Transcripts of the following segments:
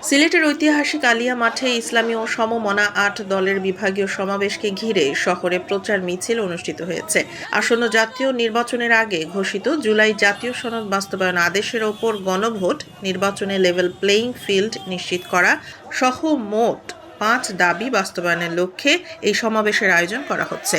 সিলেটের ঐতিহাসিক আলিয়া মাঠে ইসলামী ও সমমনা ৮ দলের বিভাগীয় সমাবেশকে ঘিরে শহরে প্রচার মিছিল অনুষ্ঠিত হয়েছে। আসন্ন জাতীয় নির্বাচনের আগে ঘোষিত জুলাই জাতীয় সনদ বাস্তবায়ন আদেশের ওপর গণভোট, নির্বাচনে লেভেল প্লেইং ফিল্ড নিশ্চিত করা সহ মোট ৫ দাবি বাস্তবায়নের লক্ষ্যে এই সমাবেশের আয়োজন করা হচ্ছে।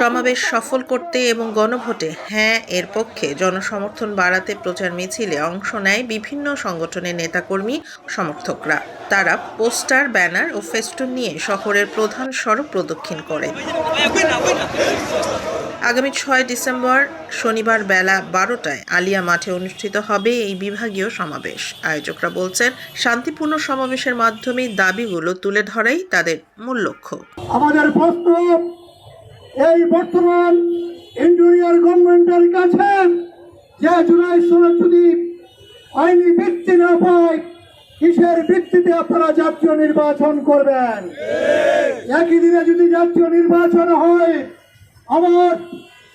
সমাবেশ সফল করতে এবং গণভোটে হ্যাঁ এর পক্ষে জনসমর্থন বাড়াতে প্রচার মিছিলে অংশ নেয় বিভিন্ন সংগঠনের নেতাকর্মী, সমর্থকরা। তারা পোস্টার, ব্যানার ও ফেস্টুন নিয়ে শহরের প্রধান সড়ক প্রদক্ষিণ করে। আগামী ৬ ডিসেম্বর শনিবার বেলা ১২টায় আলিয়া মাঠে অনুষ্ঠিত হবে এই বিভাগীয় সমাবেশ। আয়োজকরা বলছেন, শান্তিপূর্ণ সমাবেশের মাধ্যমে দাবিগুলো তুলে ধরাই তাদের মূল লক্ষ্য। আমাদের প্রশ্ন, এই বর্তমান ইন্টেরিয়র গভর্নমেন্টের কাছে যে জুলাই সনদ যদি আইনি ভিত্তি না পায়, কিসের ভিত্তিতে আপনারা জাতীয় নির্বাচন করবেন? একই দিনে যদি জাতীয় নির্বাচন হয়, আবার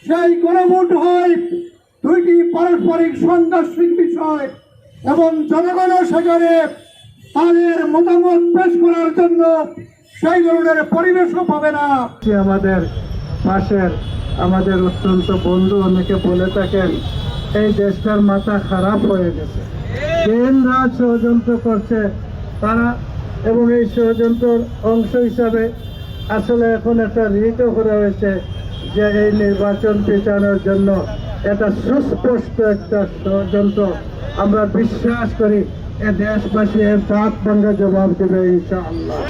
সেই গণভোট হয়, দুইটি পারস্পরিক সাংঘর্ষিক বিষয় এবং জনগণও সেখানে তাদের মতামত পেশ করার জন্য সেই ধরনের পরিবেশও পাবে না। আমাদের পাশের আমাদের অত্যন্ত বন্ধু অনেকে বলে থাকেন এই দেশটার মাথা খারাপ হয়ে গেছে, দিন রাত ষড়যন্ত্র করছে তারা, এবং এই ষড়যন্ত্রের অংশ হিসাবে আসলে এখন একটা রিটও করা হয়েছে যে এই নির্বাচন পেছানোর জন্য। এটা সুস্পষ্ট একটা ষড়যন্ত্র। আমরা বিশ্বাস করি এ দেশবাসী এর দাঁত ভাঙা জবাব দেবে ইনশাআল্লাহ।